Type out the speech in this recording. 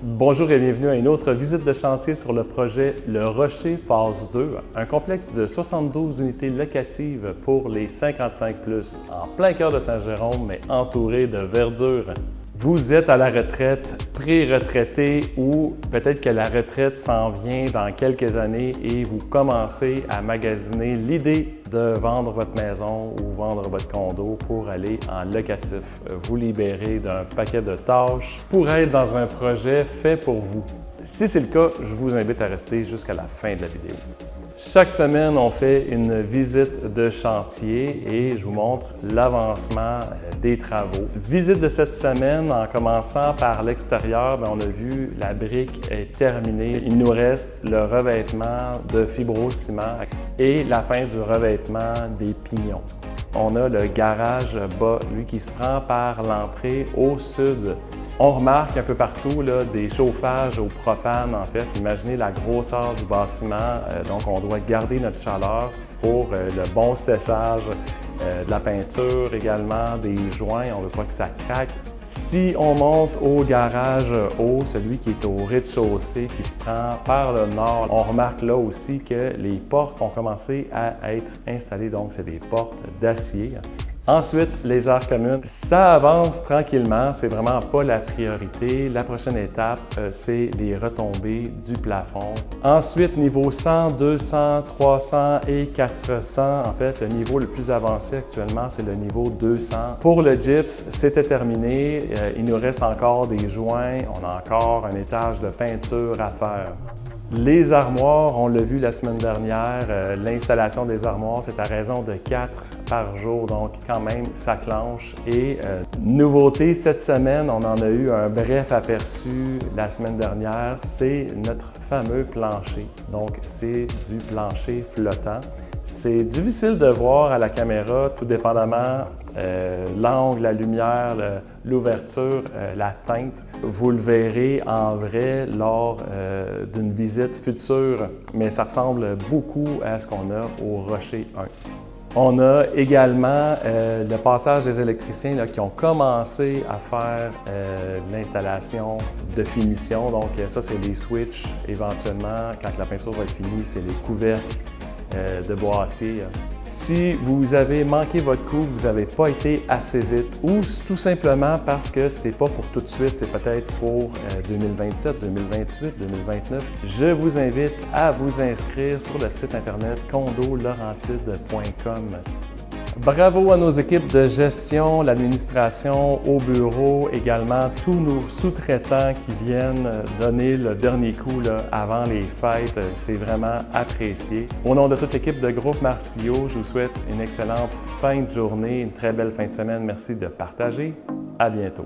Bonjour et bienvenue à une autre visite de chantier sur le projet Le Rocher Phase 2, un complexe de 72 unités locatives pour les 55+, en plein cœur de Saint-Jérôme, mais entouré de verdure. Vous êtes à la retraite, pré-retraité ou peut-être que la retraite s'en vient dans quelques années et vous commencez à magasiner l'idée de vendre votre maison ou vendre votre condo pour aller en locatif. Vous libérer d'un paquet de tâches pour être dans un projet fait pour vous. Si c'est le cas, je vous invite à rester jusqu'à la fin de la vidéo. Chaque semaine, on fait une visite de chantier et je vous montre l'avancement des travaux. Visite de cette semaine, en commençant par l'extérieur, on a vu la brique est terminée. Il nous reste le revêtement de fibrociment et la fin du revêtement des pignons. On a le garage bas, lui, qui se prend par l'entrée au sud. On remarque un peu partout là, des chauffages au propane, en fait. Imaginez la grosseur du bâtiment, donc on doit garder notre chaleur pour le bon séchage de la peinture, également des joints, on ne veut pas que ça craque. Si on monte au garage haut, celui qui est au rez-de-chaussée, qui se prend par le nord, on remarque là aussi que les portes ont commencé à être installées, donc c'est des portes d'acier. Ensuite, les aires communes, ça avance tranquillement, c'est vraiment pas la priorité. La prochaine étape, c'est les retombées du plafond. Ensuite, niveau 100, 200, 300 et 400, en fait, le niveau le plus avancé actuellement, c'est le niveau 200. Pour le gyps, c'était terminé. Il nous reste encore des joints, on a encore un étage de peinture à faire. Les armoires, on l'a vu la semaine dernière, l'installation des armoires, c'est à raison de 4 par jour, donc quand même, ça clenche. Et nouveauté, cette semaine, on en a eu un bref aperçu la semaine dernière, c'est notre fameux plancher. Donc, c'est du plancher flottant. C'est difficile de voir à la caméra, tout dépendamment l'angle, la lumière, l'ouverture, la teinte. Vous le verrez en vrai lors d'une visite future, mais ça ressemble beaucoup à ce qu'on a au Rocher 1. On a également le passage des électriciens là, qui ont commencé à faire l'installation de finition. Donc ça, c'est les switches. Éventuellement, quand la peinture va être finie, c'est les couvercles de boîtier. Si vous avez manqué votre coup, vous n'avez pas été assez vite ou tout simplement parce que c'est pas pour tout de suite, c'est peut-être pour 2027, 2028, 2029, je vous invite à vous inscrire sur le site internet condolaurentide.com. Bravo à nos équipes de gestion, l'administration, au bureau, également tous nos sous-traitants qui viennent donner le dernier coup là, avant les fêtes. C'est vraiment apprécié. Au nom de toute l'équipe de Groupe Marcillo, je vous souhaite une excellente fin de journée, une très belle fin de semaine. Merci de partager. À bientôt.